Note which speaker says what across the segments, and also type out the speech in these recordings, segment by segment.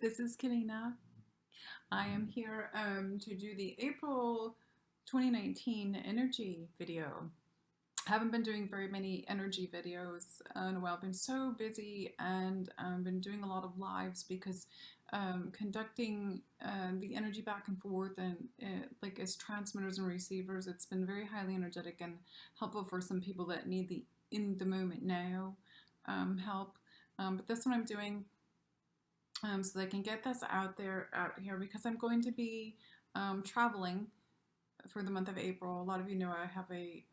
Speaker 1: this is Keleena. I am here to do the April 2019 energy video. I haven't been doing very many energy videos in a while. I've been so busy and been doing a lot of lives because conducting the energy back and forth and like as transmitters and receivers, it's been very highly energetic and helpful for some people that need the in the moment now help. But this one I'm doing so that I can get this out here because I'm going to be traveling for the month of April. A lot of you know I have a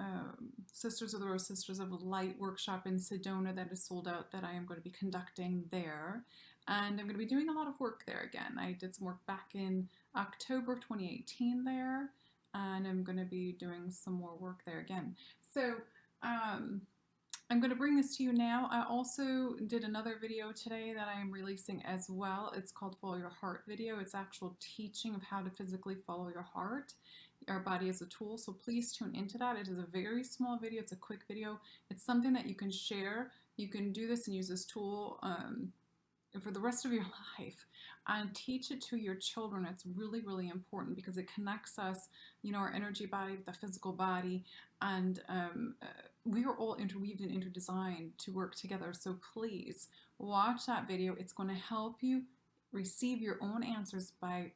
Speaker 1: Sisters of the Rose, Sisters of Light workshop in Sedona that is sold out that I am going to be conducting there. And I'm going to be doing a lot of work there again. I did some work back in October of 2018 there, and I'm going to be doing some more work there again. So I'm going to bring this to you now. I also did another video today that I am releasing as well. It's called Follow Your Heart video. It's actual teaching of how to physically follow your heart. Our body is a tool, so please tune into that. It is a very small video. It's a quick video. It's something that you can share. You can do this and use this tool for the rest of your life and teach it to your children. It's really, really important because it connects us, you know, our energy body with the physical body, and we are all interweaved and interdesigned to work together. So please watch that video. It's going to help you receive your own answers by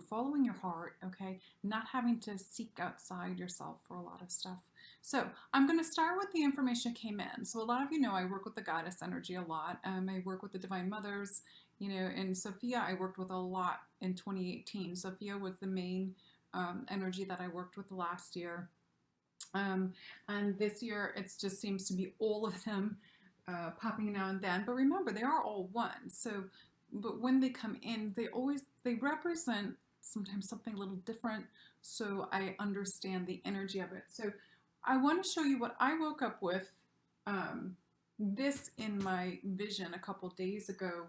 Speaker 1: following your heart, okay? Not having to seek outside yourself for a lot of stuff. So I'm going to start with the information that came in. So a lot of you know I work with the goddess energy a lot. I work with the divine mothers, you know, and Sophia I worked with a lot in 2018. Sophia was the main energy that I worked with last year. And this year it just seems to be all of them popping now and then. But remember, they are all one. So, but when they come in, they represent sometimes something a little different. So I understand the energy of it. So I want to show you what I woke up with this in my vision a couple days ago.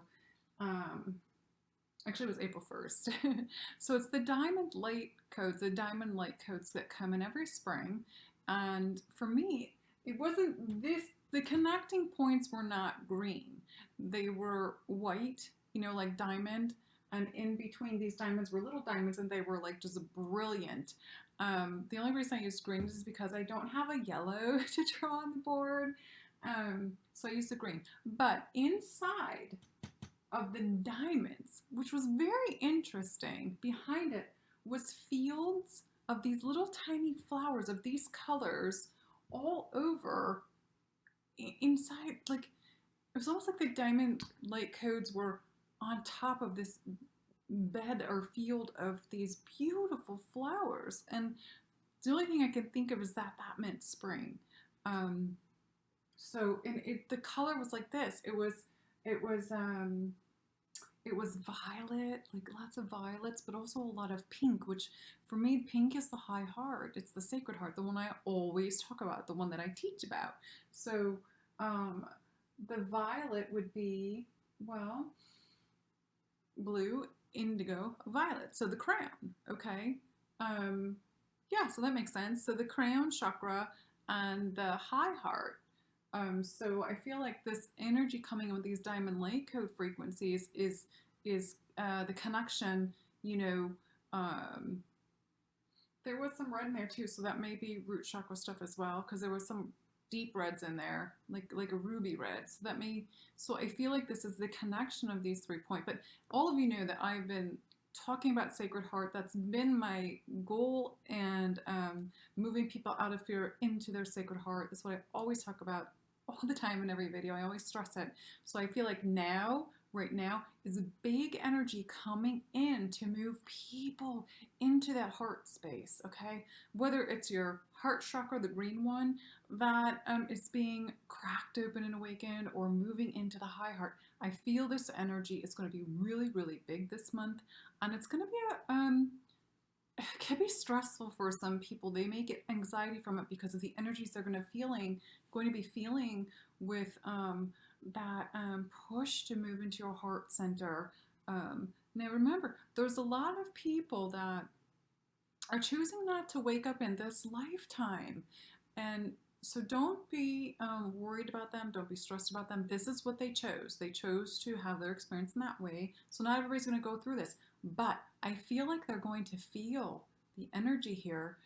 Speaker 1: Actually, it was April 1st. So it's the diamond light codes, that come in every spring. And for me, it wasn't this, the connecting points were not green. They were white, you know, like diamond. And in between these diamonds were little diamonds, and they were like just brilliant. The only reason I used green is because I don't have a yellow to draw on the board. So I used the green. But inside of the diamonds, which was very interesting, behind it was fields of these little tiny flowers of these colors all over inside. Like, it was almost like the diamond light codes were on top of this bed or field of these beautiful flowers. And the only thing I could think of is that meant spring. So the color was like this. It was violet, like lots of violets, but also a lot of pink, which for me, pink is the high heart. It's the sacred heart, the one I always talk about, the one that I teach about. So the violet would be, well, blue, indigo, violet. So the crown, okay? Yeah, so that makes sense. So the crown chakra and the high heart. So I feel like this energy coming in with these diamond light code frequencies is the connection, you know. There was some red in there too, so that may be root chakra stuff as well, because there was some deep reds in there, like a ruby red. So I feel like this is the connection of these 3 points. But all of you know that I've been talking about Sacred Heart. That's been my goal, and moving people out of fear into their Sacred Heart. That's what I always talk about all the time in every video. I always stress it. So I feel like right now, is a big energy coming in to move people into that heart space, okay? Whether it's your heart chakra, the green one, that is being cracked open and awakened, or moving into the high heart. I feel this energy is going to be really, really big this month, and it's going to be it can be stressful for some people. They may get anxiety from it because of the energies they're going to be feeling with that push to move into your heart center. Now remember, there's a lot of people that are choosing not to wake up in this lifetime, and So don't be worried about them. Don't be stressed about them. This is what they chose. They chose to have their experience in that way. So not everybody's going to go through this. But I feel like they're going to feel the energy here.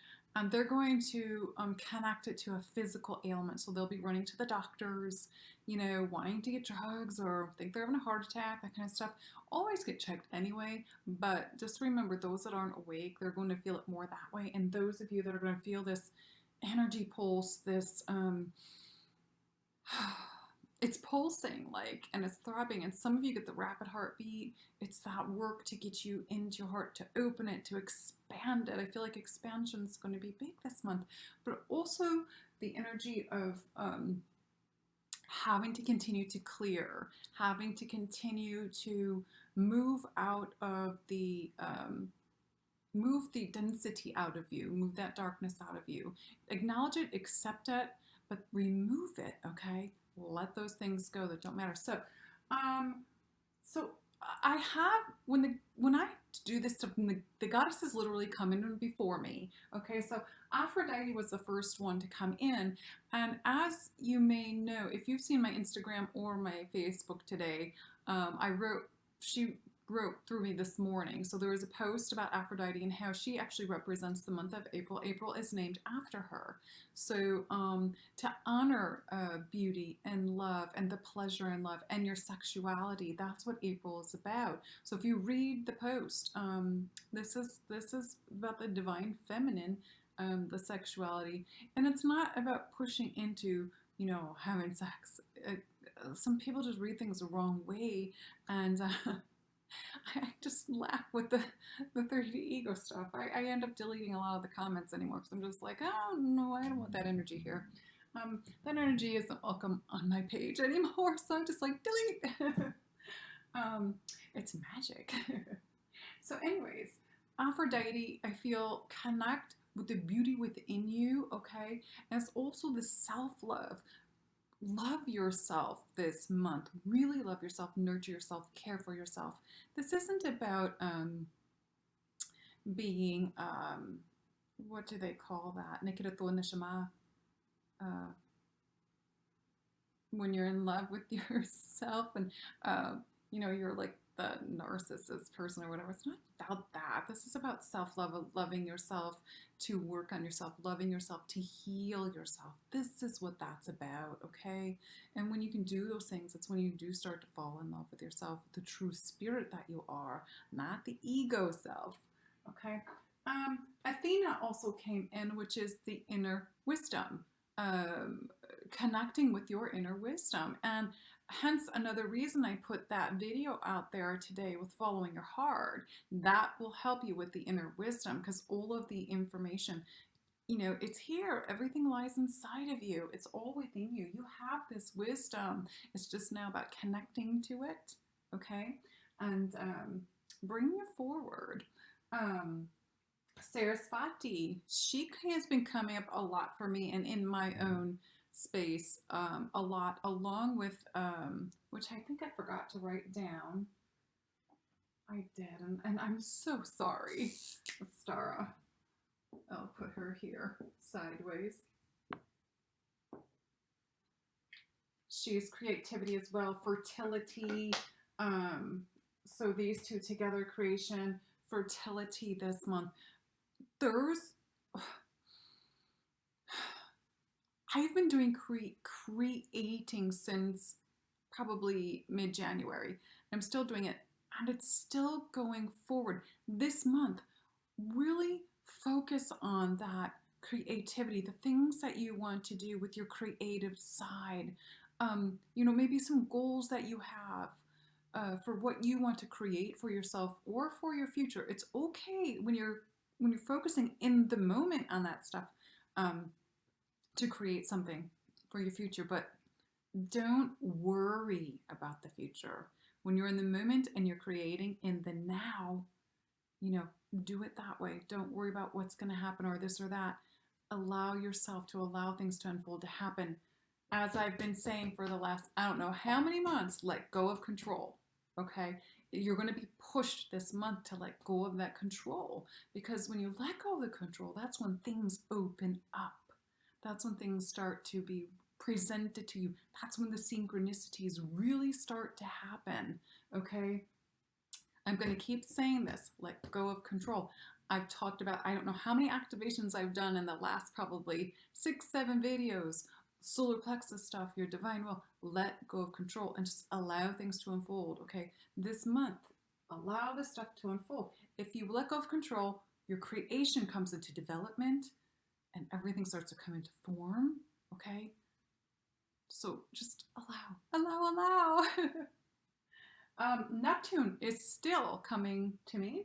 Speaker 1: They're going to connect it to a physical ailment. So they'll be running to the doctors, you know, wanting to get drugs or think they're having a heart attack, that kind of stuff. Always get checked anyway. But just remember, those that aren't awake, they're going to feel it more that way. And those of you that are going to feel this energy pulse, this it's pulsing like, and it's throbbing, and some of you get the rapid heartbeat. It's that work to get you into your heart, to open it, to expand it. I feel like expansion is going to be big this month, but also the energy of having to continue to clear, having to continue to move out of the move the density out of you, move that darkness out of you. Acknowledge it, accept it, but remove it, okay? Let those things go that don't matter. So, so I have, when I do this stuff, the goddesses literally come in before me, okay? So Aphrodite was the first one to come in, and as you may know, if you've seen my Instagram or my Facebook today, she wrote through me this morning. So there was a post about Aphrodite and how she actually represents the month of April. April is named after her. So to honor beauty and love and the pleasure in love and your sexuality, that's what April is about. So if you read the post, this is about the divine feminine, the sexuality, and it's not about pushing into, you know, having sex. Some people just read things the wrong way, and I just laugh with the 30 ego stuff. I end up deleting a lot of the comments anymore because I'm just like, oh no, I don't want that energy here. That energy isn't welcome on my page anymore, so I'm just like, delete. It's magic. So anyways, Aphrodite, I feel, connect with the beauty within you, okay? And it's also the self-love. Love yourself this month. Really love yourself, nurture yourself, care for yourself. This isn't about being, what do they call that? Nikirato nishima. When you're in love with yourself and, you know, you're like the narcissist person or whatever. It's not about that. This is about self-love, loving yourself, to work on yourself, loving yourself, to heal yourself. This is what that's about, okay? And when you can do those things, it's when you do start to fall in love with yourself, the true spirit that you are, not the ego self, okay? Athena also came in, which is the inner wisdom, connecting with your inner wisdom. And hence another reason I put that video out there today with following your heart. That will help you with the inner wisdom, because all of the information, you know, it's here. Everything lies inside of you. It's all within you. You have this wisdom. It's just now about connecting to it, okay? And bringing it forward. Sarasvati, she has been coming up a lot for me and in my own space, a lot, along with, which I think I forgot to write down. I did, and I'm so sorry. Stara. I'll put her here, sideways. She's creativity as well, fertility. So these two together, creation, fertility this month. I've been doing creating since probably mid-January. I'm still doing it, and it's still going forward. This month, really focus on that creativity, the things that you want to do with your creative side. You know, maybe some goals that you have for what you want to create for yourself or for your future. It's okay when you're focusing in the moment on that stuff, to create something for your future, but don't worry about the future. When you're in the moment and you're creating in the now, you know, do it that way. Don't worry about what's going to happen or this or that. Allow yourself to allow things to unfold, to happen. As I've been saying for the last, I don't know how many months, let go of control, okay? You're going to be pushed this month to let go of that control, because when you let go of the control, that's when things open up. That's when things start to be presented to you. That's when the synchronicities really start to happen. Okay? I'm going to keep saying this, let go of control. I've talked about, I don't know how many activations I've done in the last probably 6, 7 videos. Solar plexus stuff, your divine will, let go of control and just allow things to unfold. Okay, this month, allow this stuff to unfold. If you let go of control, your creation comes into development and everything starts to come into form. Okay, so just allow. Neptune is still coming to me.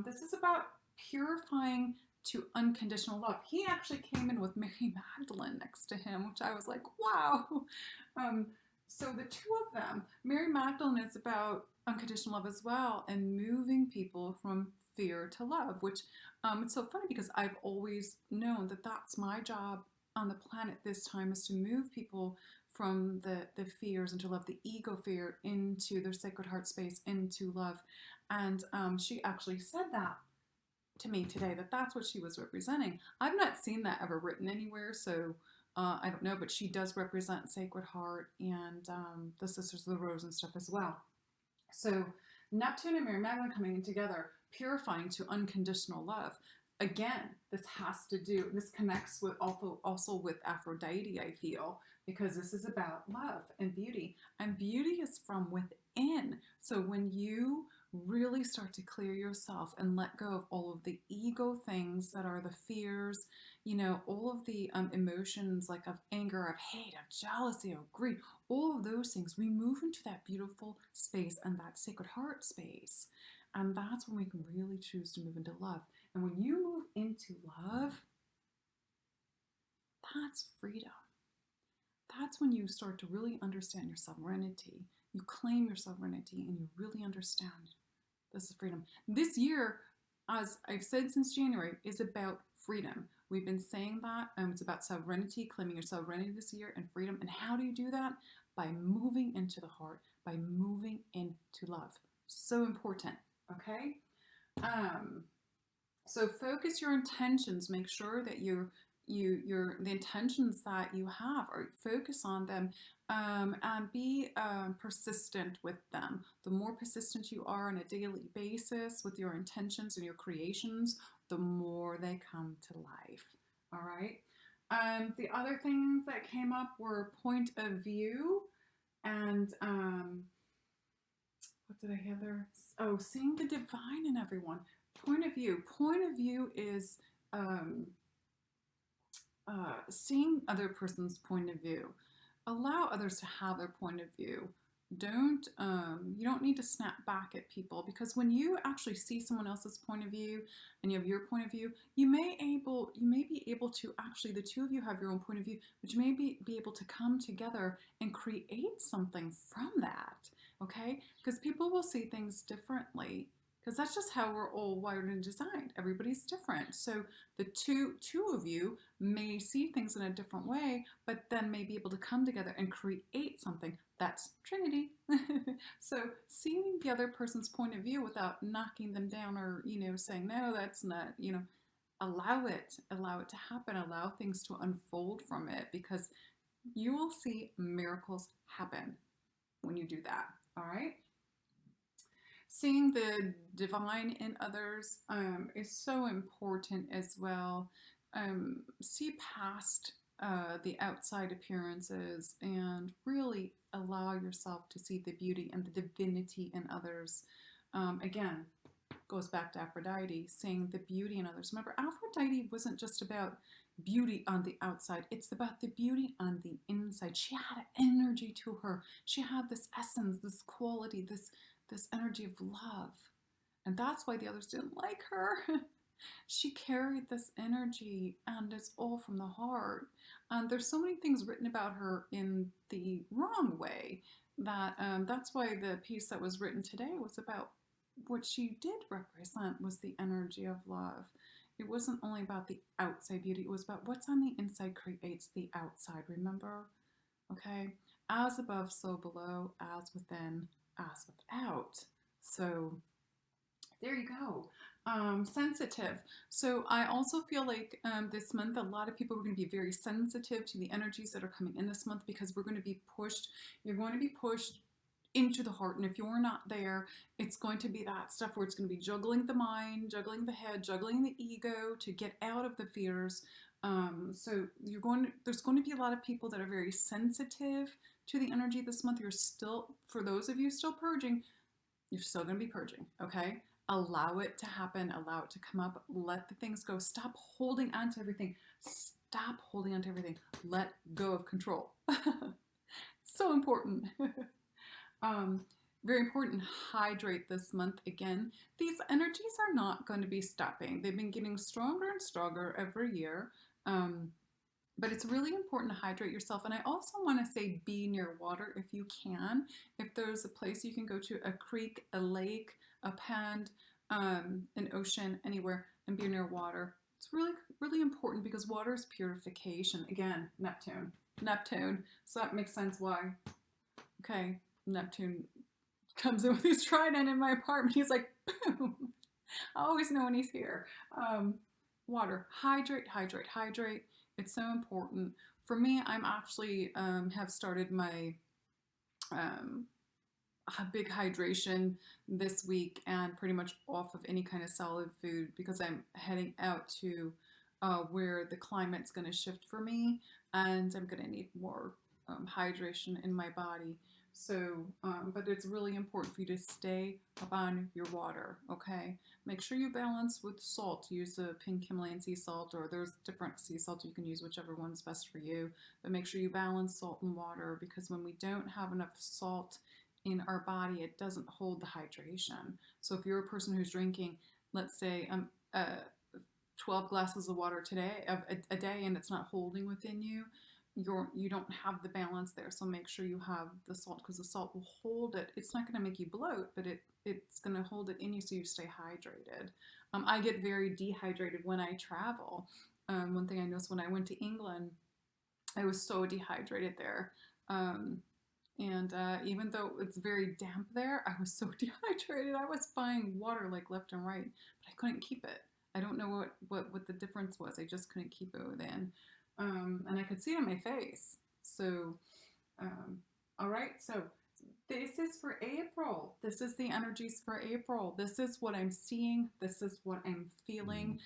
Speaker 1: This is about purifying to unconditional love. He actually came in with Mary Magdalene next to him, which I was like, wow. So the two of them, Mary Magdalene is about unconditional love as well and moving people from fear to love, which it's so funny because I've always known that that's my job on the planet this time, is to move people from the fears into love, the ego fear into their sacred heart space, into love. And she actually said that to me today, that that's what she was representing. I've not seen that ever written anywhere, so I don't know, but she does represent Sacred Heart and the Sisters of the Rose and stuff as well. So Neptune and Mary Magdalene coming in together, purifying to unconditional love. Again, this connects with also with Aphrodite, I feel, because this is about love and beauty. And beauty is from within. So when you really start to clear yourself and let go of all of the ego things that are the fears, all of the emotions like of anger, of hate, of jealousy, of greed, all of those things, we move into that beautiful space and that sacred heart space. And that's when we can really choose to move into love. And when you move into love, that's freedom. That's when you start to really understand your sovereignty. You claim your sovereignty and you really understand this is freedom. This year, as I've said since January, is about freedom. We've been saying that. It's about sovereignty, claiming your sovereignty this year, and freedom. And how do you do that? By moving into the heart, by moving into love. So important, okay? So focus your intentions. Make sure that the intentions that you have, or focus on them, and be persistent with them. The more persistent you are on a daily basis with your intentions and your creations, the more they come to life. All right. The other things that came up were point of view and what did I have there? Oh, seeing the divine in everyone. Point of view. Point of view is seeing other person's point of view. Allow others to have their point of view. You don't need to snap back at people, because when you actually see someone else's point of view and you have your point of view, you may be able to actually, the two of you have your own point of view, but you may be able to come together and create something from that, okay? Because people will see things differently, because that's just how we're all wired and designed. Everybody's different. So the two of you may see things in a different way, but then may be able to come together and create something. That's Trinity. So seeing the other person's point of view without knocking them down or, saying, no, that's not, allow it to happen. Allow things to unfold from it, because you will see miracles happen when you do that. All right. Seeing the divine in others is so important as well. See past the outside appearances and really allow yourself to see the beauty and the divinity in others. Again, goes back to Aphrodite, seeing the beauty in others. Remember, Aphrodite wasn't just about beauty on the outside. It's about the beauty on the inside. She had energy to her. She had this essence, this quality, this energy of love. And that's why the others didn't like her. She carried this energy, and it's all from the heart. And there's so many things written about her in the wrong way that that's why the piece that was written today was about what she did represent was the energy of love. It wasn't only about the outside beauty. It was about what's on the inside creates the outside. Remember? Okay? As above, so below, as within, as without. So there you go. Sensitive. So I also feel like this month a lot of people are going to be very sensitive to the energies that are coming in this month because we're going to be pushed. You're going to be pushed into the heart, and if you're not there, it's going to be that stuff where it's going to be juggling the mind, juggling the head, juggling the ego to get out of the fears. So there's going to be a lot of people that are very sensitive to the energy this month. You're still, for those of you still purging, you're still going to be purging, okay? Allow it to happen, allow it to come up, let the things go. Stop holding on to everything. Stop holding on to everything. Let go of control. So important. Very important. Hydrate this month again. These energies are not going to be stopping. They've been getting stronger and stronger every year. But it's really important to hydrate yourself. And I also want to say be near water if you can. If there's a place you can go to, a creek, a lake, a pond, an ocean, anywhere, and be near water. It's really, really important because water is purification. Again, Neptune. Neptune. So that makes sense why. Okay, Neptune comes in with his trident in my apartment. He's like, boom. I always know when he's here. Water. Hydrate, hydrate, hydrate. It's so important. For me, I'm actually have started my big hydration this week and pretty much off of any kind of solid food because I'm heading out to where the climate's going to shift for me and I'm going to need more hydration in my body. So, but it's really important for you to stay up on your water, okay? Make sure you balance with salt. Use the pink Himalayan sea salt, or there's different sea salt you can use, whichever one's best for you. But make sure you balance salt and water because when we don't have enough salt in our body, it doesn't hold the hydration. So if you're a person who's drinking, let's say, 12 glasses of water today, a day, and it's not holding within you, you don't have the balance there. So make sure you have the salt because the salt will hold it. It's not going to make you bloat, but it's going to hold it in you so you stay hydrated. I get very dehydrated when I travel. One thing I noticed when I went to England, I was so dehydrated there. And even though it's very damp there, I was so dehydrated. I was buying water like left and right, but I couldn't keep it. I don't know what the difference was. I just couldn't keep it within. And I could see it on my face. So, all right. So this is for April. This is the energies for April. This is what I'm seeing. This is what I'm feeling.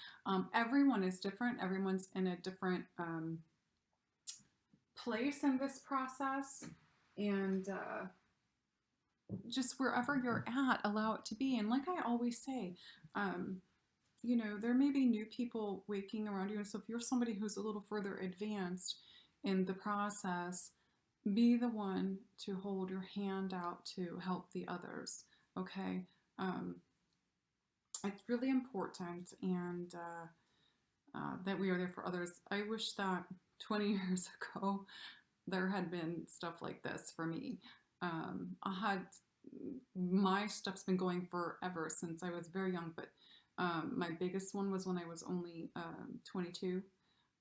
Speaker 1: Everyone is different. Everyone's in a different place in this process. And just wherever you're at, allow it to be. And like I always say, you know, there may be new people waking around you. And so if you're somebody who's a little further advanced in the process, be the one to hold your hand out to help the others. Okay. It's really important and that we are there for others. I wish that 20 years ago there had been stuff like this for me. My stuff's been going forever since I was very young, but my biggest one was when I was only 22,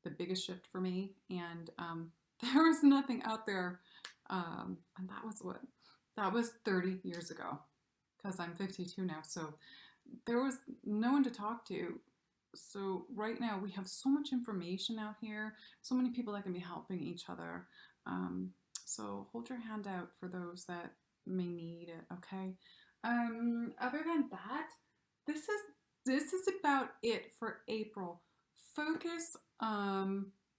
Speaker 1: the biggest shift for me. And there was nothing out there. And that was 30 years ago because I'm 52 now. So there was no one to talk to. So right now we have so much information out here, so many people that can be helping each other. So hold your hand out for those that may need it, okay? Other than that, this is about it for April. Focus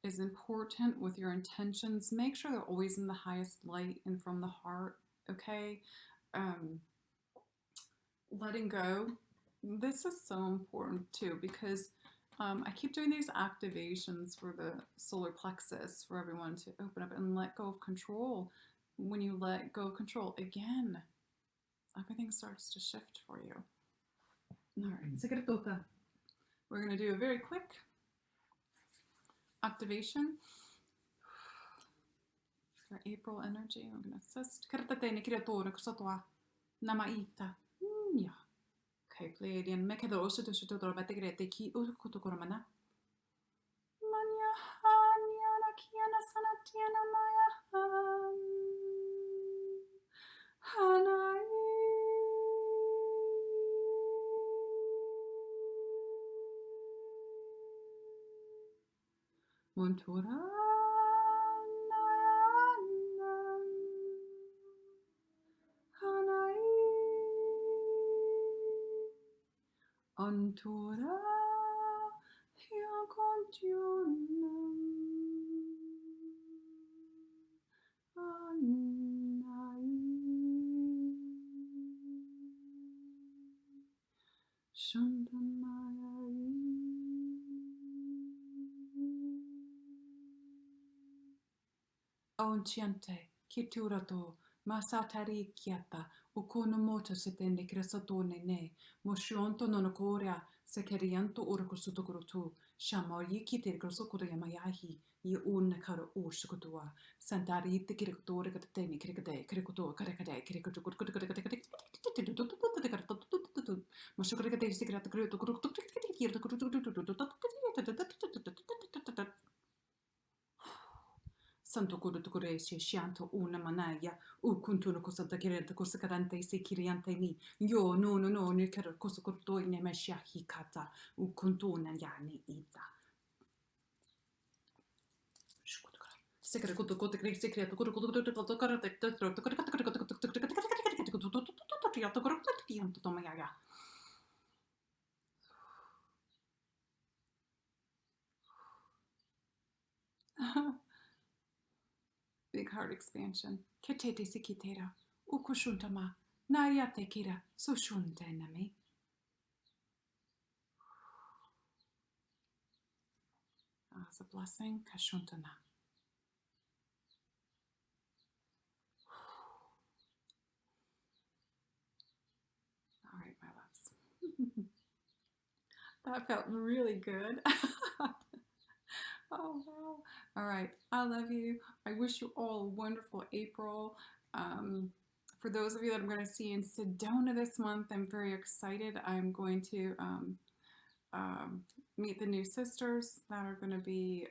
Speaker 1: is important with your intentions. Make sure they're always in the highest light and from the heart, okay? Letting go. This is so important too because I keep doing these activations for the solar plexus for everyone to open up and let go of control. When you let go of control, again, everything starts to shift for you. All right, we're going to do a very quick activation for April energy. We're going to assist. Okay, Pleiadian. Montura Hanai Antura Hiakontiunam Anai Shantamayai Aonciante, Kiturato, Masatari Kiata, Ukonomoto setende cresatone ne, Moshionto nonocoria, Sekerianto Urakosutokurutu, Shamoyi Kite Grosokuria Mayahi, Ye Unakaro Ushukutua, Santari the Kirikotore Kateni Kirikade, Kirikoto, Karakade, Kirikoto, Moshukrikade Secret Santo coro tucorese scianto una manaya, u kuntuno cosa da kirente cosa cadente se kiriante mi, yo no, nel caro cosa corto in emescia hikata, u kuntuna yani ita. Secret coto coto great secret coto coto coto coto Big heart expansion. Ketete sikitera. Ukushuntama. Nayate kira. Sushuntenami. It's a blessing. Kashuntana. All right, my loves. That felt really good. Oh, wow. All right. I love you. I wish you all a wonderful April. For those of you that I'm going to see in Sedona this month, I'm very excited. I'm going to meet the new sisters that are going to be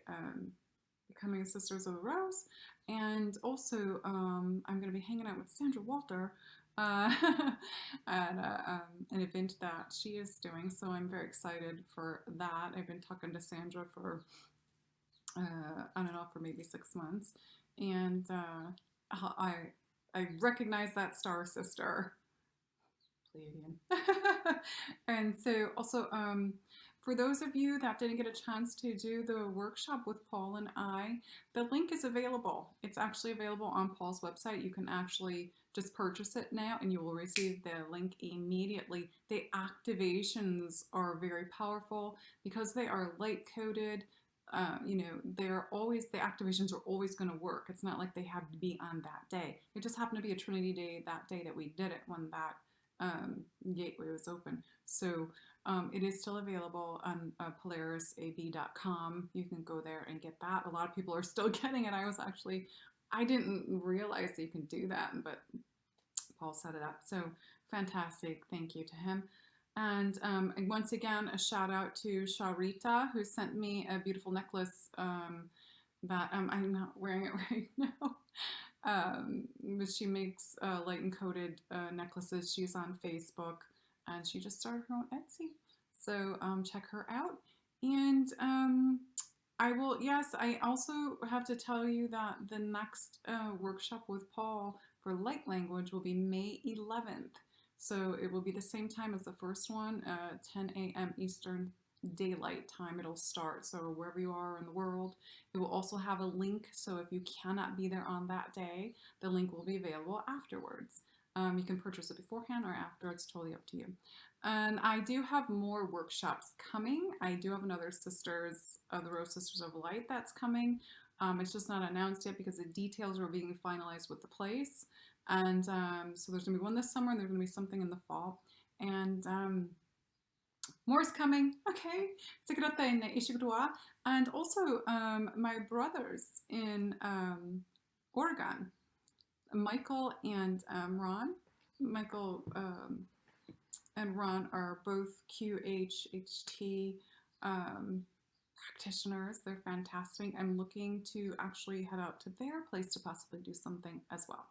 Speaker 1: becoming Sisters of the Rose. And also, I'm going to be hanging out with Sandra Walter at an event that she is doing. So I'm very excited for that. I've been talking to Sandra for on and off for maybe 6 months, and I recognize that star sister, Pleiadian. And so also for those of you that didn't get a chance to do the workshop with Paul and I, the link is available. It's actually available on Paul's website. You can actually just purchase it now and you will receive the link immediately. The activations are very powerful because they are light coded. They're always, the activations are always going to work. It's not like they have to be on that day. It just happened to be a Trinity day that day that we did it when that gateway was open. So it is still available on polarisav.com. You can go there and get that. A lot of people are still getting it. I didn't realize you can do that, but Paul set it up. So fantastic. Thank you to him. And once again, a shout out to Sharita, who sent me a beautiful necklace that I'm not wearing it right now. But she makes light and coated necklaces. She's on Facebook and she just started her own Etsy. So check her out. And I also have to tell you that the next workshop with Paul for light language will be May 11th. So it will be the same time as the first one, 10 a.m. Eastern Daylight Time it'll start. So wherever you are in the world, it will also have a link. So if you cannot be there on that day, the link will be available afterwards. You can purchase it beforehand or after. It's totally up to you. And I do have more workshops coming. I do have another Sisters of the Rose Sisters of Light that's coming. It's just not announced yet because the details are being finalized with the place. And so there's going to be one this summer and there's going to be something in the fall. And more is coming. Okay. And also my brothers in Oregon, Michael and Ron. Michael and Ron are both QHHT practitioners. They're fantastic. I'm looking to actually head out to their place to possibly do something as well.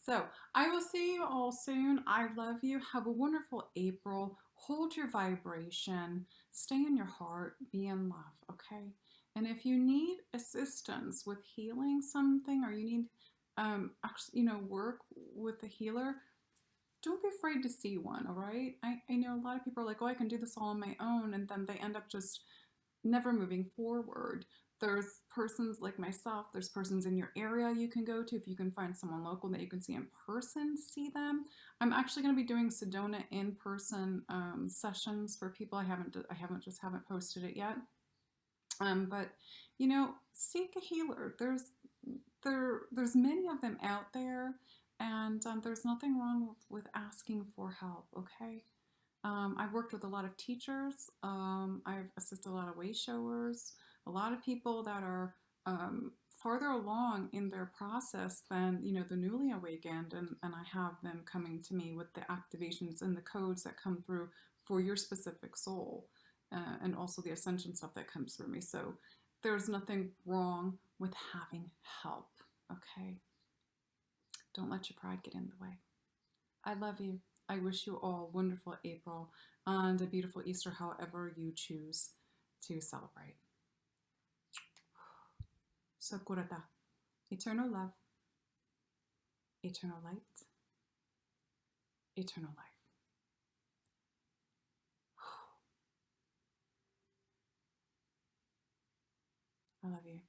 Speaker 1: So I will see you all soon. I love you. Have a wonderful April. Hold your vibration. Stay in your heart. Be in love. Okay? And if you need assistance with healing something, or you need, actually, work with a healer, don't be afraid to see one, all right? I know a lot of people are like, oh, I can do this all on my own, and then they end up just never moving forward. There's persons like myself, there's persons in your area you can go to. If you can find someone local that you can see in person, see them. I'm actually going to be doing Sedona in-person sessions for people. I haven't posted it yet. But seek a healer. There's many of them out there, and there's nothing wrong with asking for help. Okay. I've worked with a lot of teachers. I've assisted a lot of wayshowers, a lot of people that are farther along in their process than the newly awakened, and I have them coming to me with the activations and the codes that come through for your specific soul, and also the ascension stuff that comes through me. So there's nothing wrong with having help. Okay, don't let your pride get in the way. I love you. I wish you all wonderful April and a beautiful Easter, however you choose to celebrate. Sakurata. Eternal love, eternal light, eternal life. I love you.